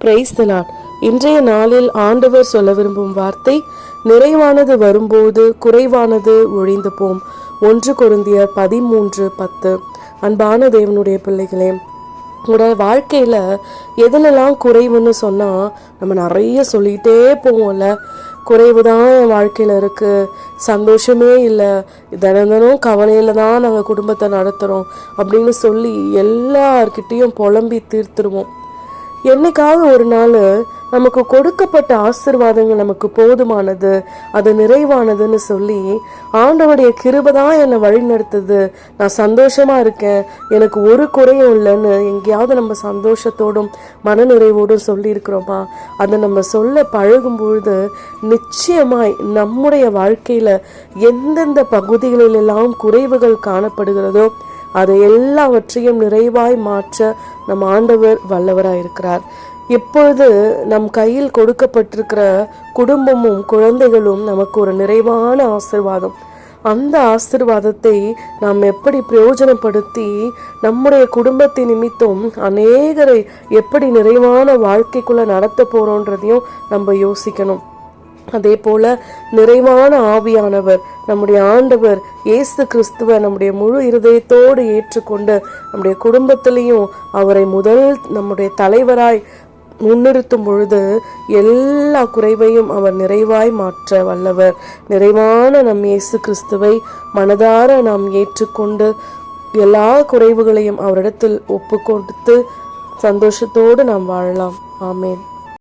Praise the Lord. இன்றைய நாளில் ஆண்டவர் சொல்ல விரும்பும் வார்த்தை, நிறைவானது வரும்போது குறைவானது ஒழிந்து போம். 1 கொரிந்தியர் 13:10. அன்பான தேவனுடைய பிள்ளைகளே, உங்களோட வாழ்க்கையில் எதுலெல்லாம் குறைவுன்னு சொன்னால் நம்ம நிறைய சொல்லிகிட்டே போவோம்ல. குறைவு தான் என் வாழ்க்கையில் இருக்குது, சந்தோஷமே இல்லை, தினம் கவலையில் தான் நாங்கள் குடும்பத்தை நடத்துகிறோம் அப்படின்னு சொல்லி எல்லார்கிட்டேயும் புலம்பி தீர்த்துருவோம். என்னைக்காவது ஒரு நாள் நமக்கு கொடுக்கப்பட்ட ஆசீர்வாதங்கள் நமக்கு போதுமானது, அது நிறைவானதுன்னு சொல்லி ஆண்டவருடைய கிருபை தான் என்னை வழி நடத்துது, நான் சந்தோஷமா இருக்கேன், எனக்கு ஒரு குறையும் இல்லைன்னு எங்கேயாவது நம்ம சந்தோஷத்தோடும் மனநிறைவோடும் சொல்லியிருக்கிறோமா? அதை நம்ம சொல்ல பழகும் பொழுது நிச்சயமாய் நம்முடைய வாழ்க்கையில் எந்தெந்த பகுதிகளிலெல்லாம் குறைவுகள் காணப்படுகிறதோ அதை எல்லாவற்றையும் நிறைவாய் மாற்ற நம் ஆண்டவர் வல்லவராயிருக்கிறார். இப்பொழுது நம் கையில் கொடுக்கப்பட்டிருக்கிற குடும்பமும் குழந்தைகளும் நமக்கு ஒரு நிறைவான ஆசீர்வாதம். அந்த ஆசீர்வாதத்தை நாம் எப்படி பிரயோஜனப்படுத்தி நம்முடைய குடும்பத்தின் நிமித்தம் அநேகரை எப்படி நிறைவான வாழ்க்கைக்குள்ள நடத்த போறோன்றதையும் நம்ம யோசிக்கணும். அதே போல நிறைவான ஆவியானவர் நம்முடைய ஆண்டவர் இயேசு கிறிஸ்துவ நம்முடைய முழு இருதயத்தோடு ஏற்றுக்கொண்டு நம்முடைய குடும்பத்திலையும் அவரை முதல் நம்முடைய தலைவராய் முன்னிறுத்தும் பொழுது எல்லா குறைவையும் அவர் நிறைவாய் மாற்ற வல்லவர். நிறைவான நம் இயேசு கிறிஸ்துவை மனதார நாம் ஏற்றுக்கொண்டு எல்லா குறைவுகளையும் அவரிடத்தில் ஒப்பு கொடுத்து சந்தோஷத்தோடு நாம் வாழலாம். ஆமேன்.